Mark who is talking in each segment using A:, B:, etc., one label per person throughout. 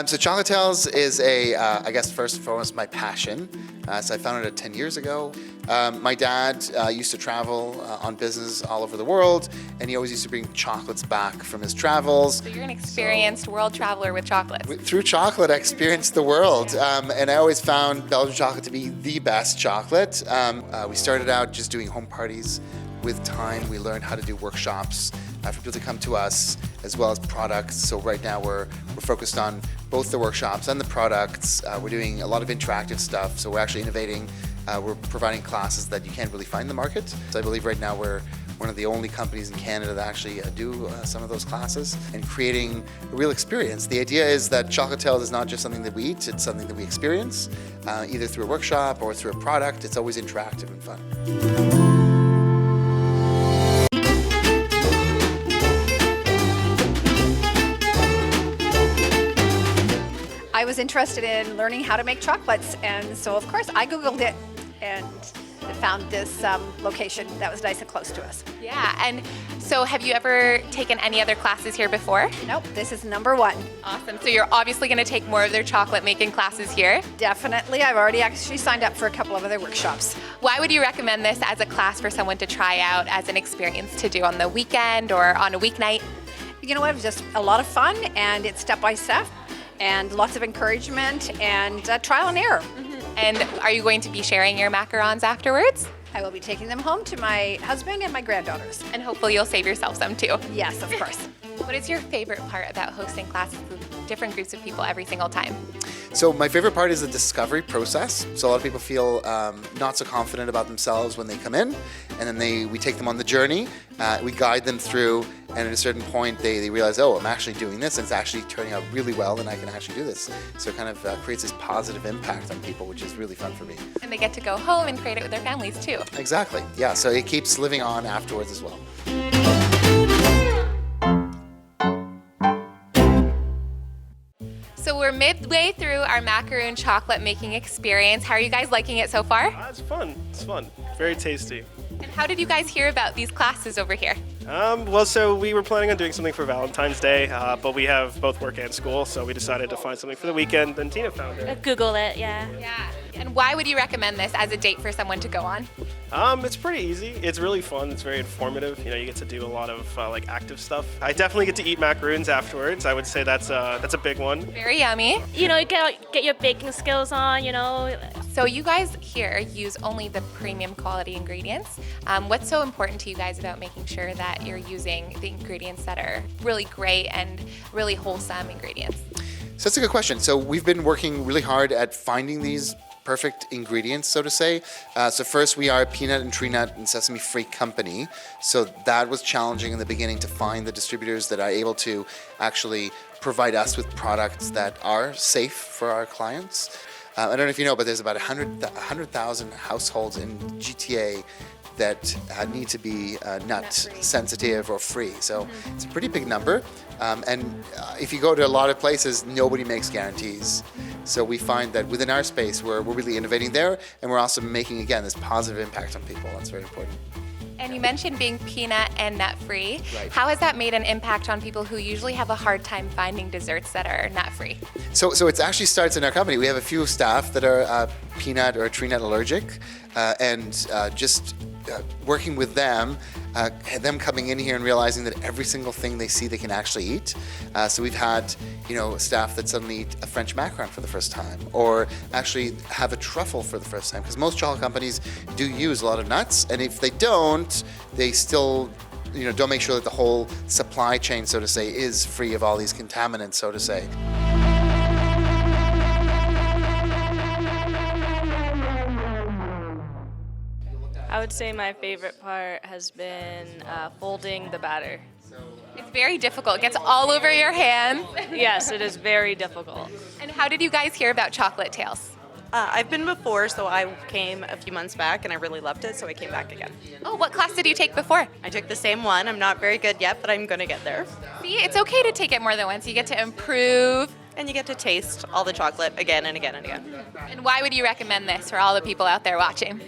A: So Chocolate Tales is I guess first and foremost, my passion. So I founded it 10 years ago. My dad used to travel on business all over the world, and he always used to bring chocolates back from his travels.
B: So you're an experienced world traveler with chocolates.
A: Through chocolate, I experienced the world, and I always found Belgian chocolate to be the best chocolate. We started out just doing home parties. With time, we learned how to do workshops for people to come to us, as well as products. So right now we're focused on both the workshops and the products. We're doing a lot of interactive stuff, so we're actually innovating. We're providing classes that you can't really find in the market. So I believe right now we're one of the only companies in Canada that actually do some of those classes and creating a real experience. The idea is that Chocolate Tales is not just something that we eat, it's something that we experience, either through a workshop or through a product. It's always interactive and fun.
C: I was interested in learning how to make chocolates, and so of course I Googled it and found this location that was nice and close to us.
B: Yeah, and so have you ever taken any other classes here before?
C: Nope, this is number one.
B: Awesome, so you're obviously going to take more of their chocolate making classes here?
C: Definitely, I've already actually signed up for a couple of other workshops.
B: Why would you recommend this as a class for someone to try out as an experience to do on the weekend or on a weeknight?
C: You know what, it was just a lot of fun, and it's step by step, and lots of encouragement and trial and error.
B: And are you going to be sharing your macarons afterwards?
C: I will be taking them home to my husband and my granddaughters.
B: And hopefully you'll save yourself some too.
C: Yes, of course.
B: What is your favorite part about hosting classes with different groups of people every single time?
A: So my favorite part is the discovery process. So a lot of people feel not so confident about themselves when they come in, and then we take them on the journey. We guide them through, and at a certain point they realize, oh, I'm actually doing this, and it's actually turning out really well, and I can actually do this. So it kind of creates this positive impact on people, which is really fun for me.
B: And they get to go home and create it with their families too.
A: Exactly, yeah, so it keeps living on afterwards as well.
B: So we're midway through our macaroon chocolate making experience. How are you guys liking it so far?
D: It's fun. It's fun. Very tasty.
B: And how did you guys hear about these classes over here?
D: Well, so we were planning on doing something for Valentine's Day, but we have both work and school, so we decided to find something for the weekend, and Tina found it.
E: Google it, yeah.
B: Yeah. And why would you recommend this as a date for someone to go on?
D: It's pretty easy. It's really fun. It's very informative. You know, you get to do a lot of like active stuff. I definitely get to eat macaroons afterwards. I would say that's a big one.
B: Very yummy.
E: You know, you get your baking skills on, you know.
B: So you guys here use only the premium quality ingredients. What's so important to you guys about making sure that you're using the ingredients that are really great and really wholesome ingredients?
A: So that's a good question. So we've been working really hard at finding these perfect ingredients, so to say. So first, we are a peanut and tree nut and sesame free company. So that was challenging in the beginning to find the distributors that are able to actually provide us with products that are safe for our clients. I don't know if you know, but there's about 100,000 households in GTA that need to be nut sensitive or free. So it's a pretty big number. And if you go to a lot of places, nobody makes guarantees. So we find that within our space, we're really innovating there, and we're also making, again, this positive impact on people. That's very important.
B: And you mentioned being peanut and nut free.
A: Right.
B: How has that made an impact on people who usually have a hard time finding desserts that are nut free?
A: So it actually starts in our company. We have a few staff that are peanut or tree nut allergic, and just working with them coming in here and realizing that every single thing they see they can actually eat. So we've had, staff that suddenly eat a French Macaron for the first time, or actually have a truffle for the first time, because most chocolate companies do use a lot of nuts, and if they don't, they still don't make sure that the whole supply chain, so to say, is free of all these contaminants, so to say.
F: I would say my favorite part has been folding the batter.
B: It's very difficult. It gets all over your hands.
F: Yes, it is very difficult.
B: And how did you guys hear about Chocolate Tales?
G: I've been before, so I came a few months back and I really loved it, so I came back again.
B: Oh, what class did you take before?
G: I took the same one. I'm not very good yet, but I'm going to get there.
B: See, it's okay to take it more than once. You get to improve.
G: And you get to taste all the chocolate again and again and again.
B: And why would you recommend this for all the people out there watching?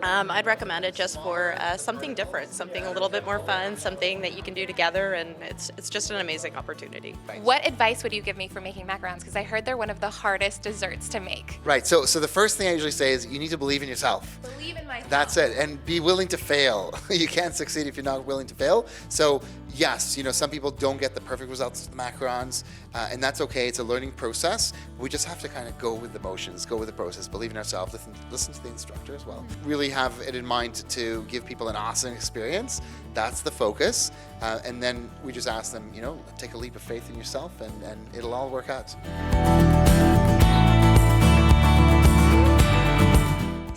G: I'd recommend it just for something different, something a little bit more fun, something that you can do together, and it's just an amazing opportunity.
B: What advice would you give me for making macarons? Because I heard they're one of the hardest desserts to make.
A: Right. So the first thing I usually say is you need to believe in yourself.
B: Believe in myself.
A: That's it, and be willing to fail. You can't succeed if you're not willing to fail. So yes, some people don't get the perfect results with the macarons, and that's okay. It's a learning process. We just have to kind of go with the motions, go with the process, believe in ourselves, listen to the instructor as well. Really have it in mind to give people an awesome experience. That's the focus, and then we just ask them, take a leap of faith in yourself, and it'll all work out.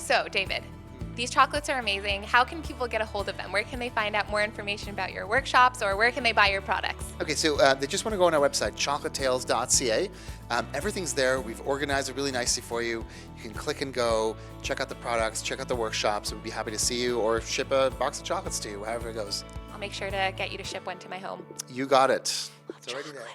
B: So, David, these chocolates are amazing. How can people get a hold of them? Where can they find out more information about your workshops, or where can they buy your products?
A: Okay, so they just want to go on our website, chocolatetails.ca. Everything's there. We've organized it really nicely for you. You can click and go, check out the products, check out the workshops. We'd be happy to see you, or ship a box of chocolates to you, however it goes.
B: I'll make sure to get you to ship one to my home.
A: You got it. It's already there.